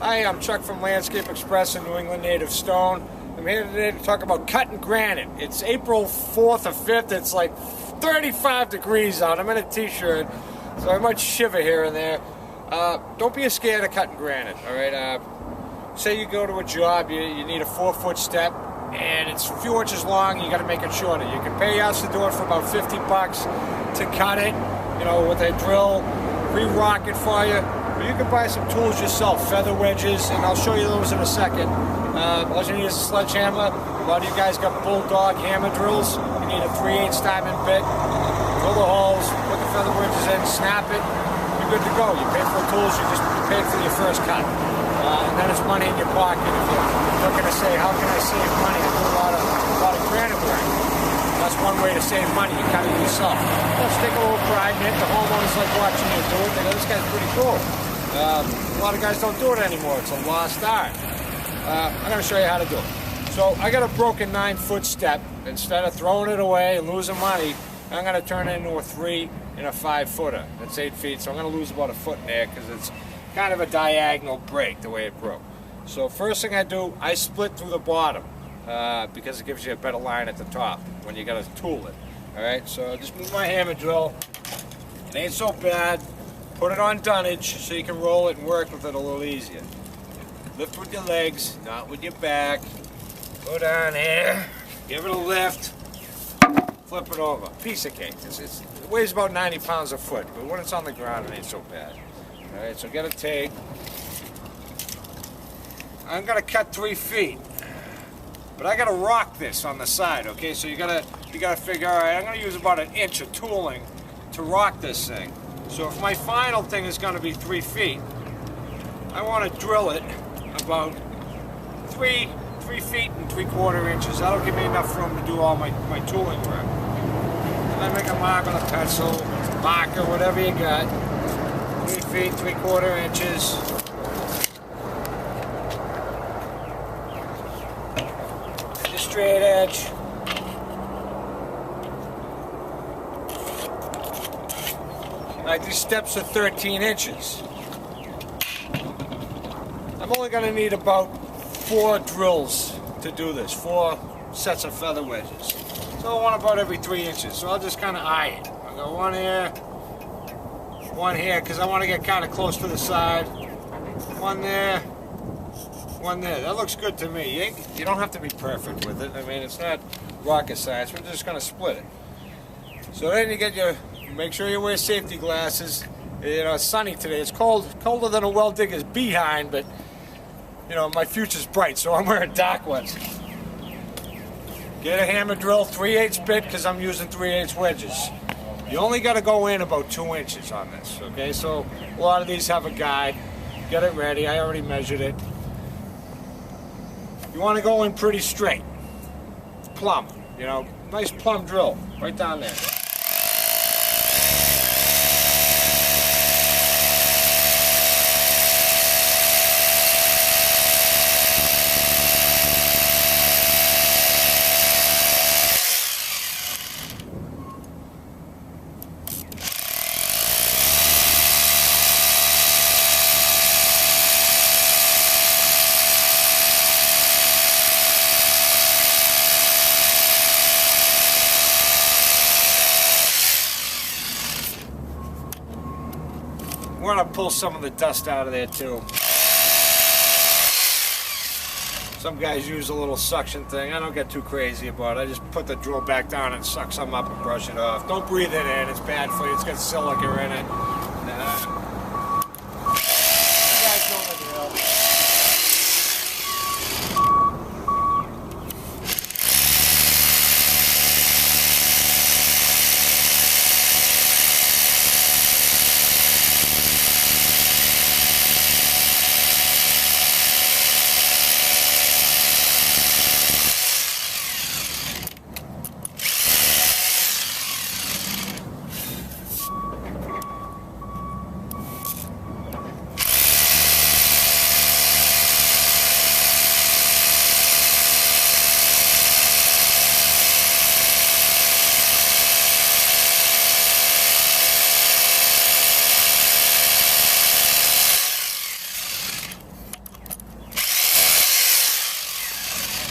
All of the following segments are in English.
Hi, I'm Chuck from Landscape Express and New England Native Stone. I'm here today to talk about cutting granite. It's April 4th or 5th. It's like 35 degrees out. I'm in a t-shirt, so I might shiver here and there. Don't be scared of cutting granite, all right? Say you go to a job, you need a 4-foot step, and it's a few inches long, you got to make it shorter. You can pay us to do it for about $50 to cut it, you know, with a drill, re-rock it for you. Or you can buy some tools yourself, feather wedges, and I'll show you those in a second. All you need is a sledgehammer. A lot of you guys got bulldog hammer drills. You need a 3/8 diamond bit. Drill the holes, put the feather wedges in, snap it. You're good to go. You pay for tools, you paid for your first cut. And then it's money in your pocket. If you're looking to say, how can I save money? I do a lot of granite work. That's one way to save money. You cut it yourself. Let's take a little pride in it. The homeowners like watching you do it. They go, this guy's pretty cool. A lot of guys don't do it anymore. It's a lost art. I'm going to show you how to do it. So I got a broken 9-foot step. Instead of throwing it away and losing money, I'm going to turn it into a 3 and a 5-footer. That's 8 feet, so I'm going to lose about a foot in there because it's kind of a diagonal break the way it broke. So first thing I do, I split through the bottom because it gives you a better line at the top when you got to tool it. All right, so just move my hammer drill. It ain't so bad. Put it on dunnage so you can roll it and work with it a little easier. Lift with your legs, not with your back. Go down here, give it a lift, flip it over. Piece of cake. It weighs about 90 pounds a foot, but when it's on the ground, it ain't so bad. All right, so get a tape. I'm gonna cut 3 feet, but I gotta rock this on the side. Okay, so you gotta figure. All right, I'm gonna use about 1 inch of tooling to rock this thing. So if my final thing is going to be 3 feet, I want to drill it about 3 feet and 3/4 inches. That'll give me enough room to do all my tooling work. And I make a mark on a pencil, marker, whatever you got. 3 feet, 3/4 inches. And the straight edge. Right, these steps are 13 inches. I'm only going to need about 4 drills to do this, 4 sets of feather wedges. So I want about every 3 inches, so I'll just kind of eye it. I'll go 1 here, because I want to get kind of close to the side. 1 there, 1 there. That looks good to me. You don't have to be perfect with it. I mean, it's not rocket science. We're just going to split it. So then you get your... Make sure you wear safety glasses. You know, it's sunny today. It's colder than a well digger's behind, but you know, my future's bright, so I'm wearing dark ones. Get a hammer drill, 3/8 bit, because I'm using 3/8 wedges. You only got to go in about 2 inches on this, okay? So a lot of these have a guide. Get it ready. I already measured it. You want to go in pretty straight. Plumb, you know, nice plumb drill right down there. We're going to pull some of the dust out of there too. Some guys use a little suction thing. I don't get too crazy about it. I just put the drill back down and suck some up and brush it off. Don't breathe it in. It's bad for you. It's got silica in it. You guys know the drill.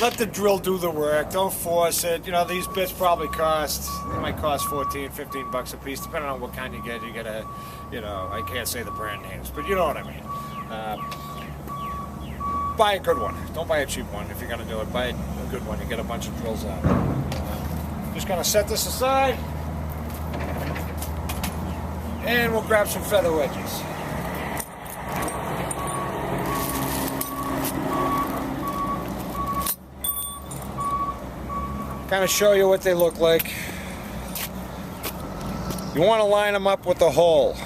let the drill do the work. Don't force it. You know, these bits probably might cost 14, 15 bucks a piece, depending on what kind you get. You get a, you know, I can't say the brand names, but you know what I mean. Buy a good one. Don't buy a cheap one if you're going to do it. Buy a good one. You get a bunch of drills out of it. Just going to set this aside. And we'll grab some feather wedges. Kind of show you what they look like. You want to line them up with the hole.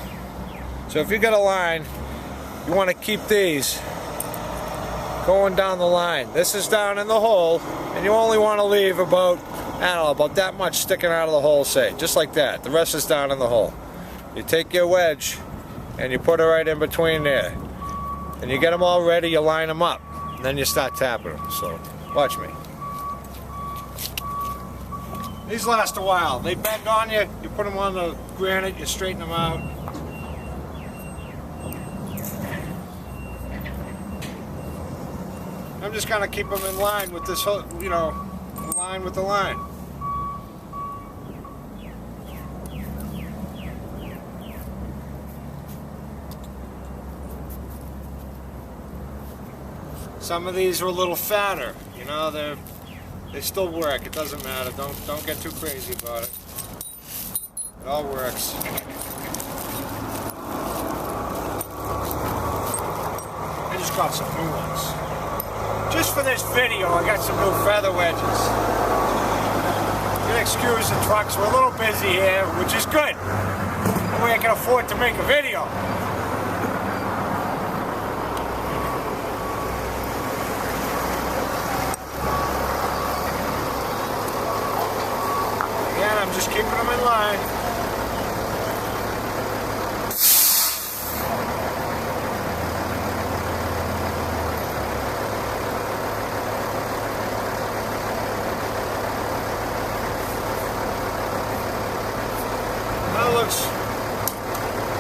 So if you got a line, you want to keep these going down the line. This is down in the hole, and you only want to leave about, I don't know, about that much sticking out of the hole, say, just like that. The rest is down in the hole. You take your wedge and you put it right in between there. And you get them all ready, you line them up, and then you start tapping them. So watch me. These last a while. They bend on you, you put them on the granite, you straighten them out. I'm just going to keep them in line with this whole, you know, in line with the line. Some of these are a little fatter, you know, they still work. It doesn't matter. Don't get too crazy about it. It all works. I just got some new ones. Just for this video, I got some new feather wedges. You can excuse the trucks. We're a little busy here, which is good. That way I can afford to make a video. Again, I'm just keeping them in line.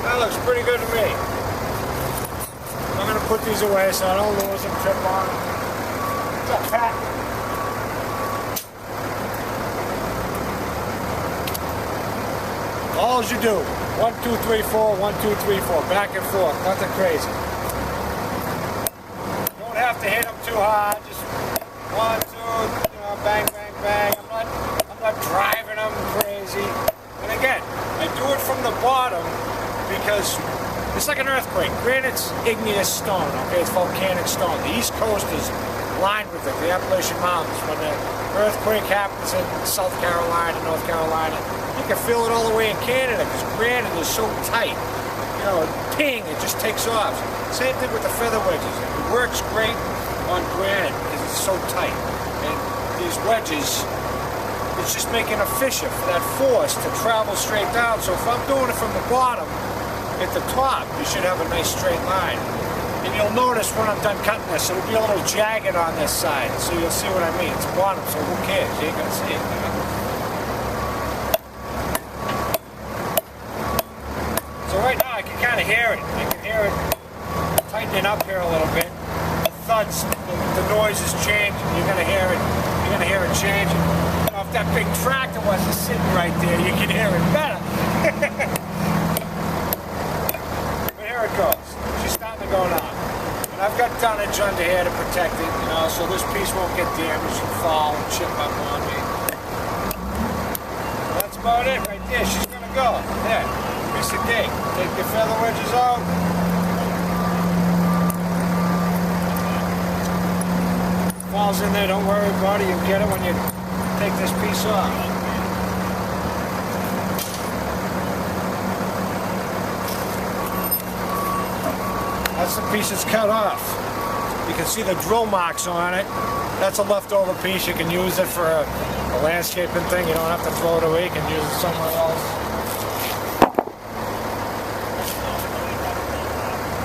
That looks pretty good to me. I'm going to put these away so I don't lose them, trip on them. It's a pack. All you do, 1, 2, 3, 4, 1, 2, 3, 4, back and forth, nothing crazy. Don't have to hit them too hard, just 1, 2, you know, bang, bang, bang. I'm not driving them crazy. And again, I do it from the bottom because it's like an earthquake. Granite's igneous stone, okay? It's volcanic stone. The East Coast is lined with it, the Appalachian Mountains. When the earthquake happens in South Carolina, North Carolina, you can feel it all the way in Canada because granite is so tight. You know, ping, it just takes off. Same thing with the feather wedges. It works great on granite because it's so tight. And these wedges, it's just making a fissure for that force to travel straight down. So if I'm doing it from the bottom, at the top, you should have a nice straight line. And you'll notice when I'm done cutting this, it'll be a little jagged on this side. So you'll see what I mean. It's bottom, so who cares? You ain't gonna see it, you know? So right now, I can kind of hear it. I can hear it tightening up here a little bit. The thuds, the noise is changing. You're gonna hear it. You're gonna hear it changing. If that big tractor wasn't sitting right there, you can hear it better. But here it goes. She's starting to go down. And I've got dunnage under here to protect it, you know, so this piece won't get damaged and fall and chip up on me. That's about it right there. She's going to go. There. Piece of cake. Take your feather wedges out. Falls in there. Don't worry about it. You'll get it when you take this piece off. That's the piece that's cut off. You can see the drill marks on it. That's a leftover piece. You can use it for a landscaping thing. You don't have to throw it away. You can use it somewhere else.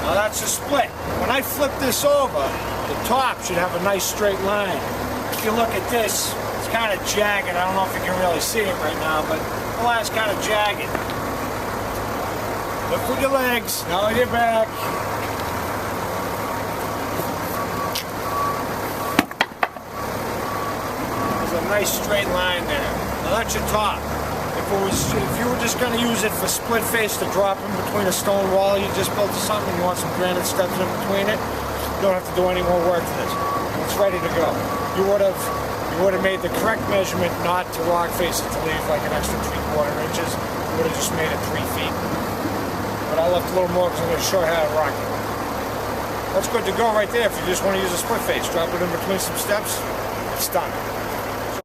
Now that's a split. When I flip this over, the top should have a nice straight line. If you look at this, it's kind of jagged. I don't know if you can really see it right now, but the line's kind of jagged. Look with your legs, now with your back. nice straight line there. Now that's your top. If you were just going to use it for split face to drop in between a stone wall you just built or something, you want some granite steps in between it, you don't have to do any more work to this. It's ready to go. You would have made the correct measurement not to rock face it to leave like an extra 3/4 inches. You would have just made it 3 feet. But I left a little more because I'm going to show you how to rock it. That's good to go right there if you just want to use a split face. Drop it in between some steps, it's done.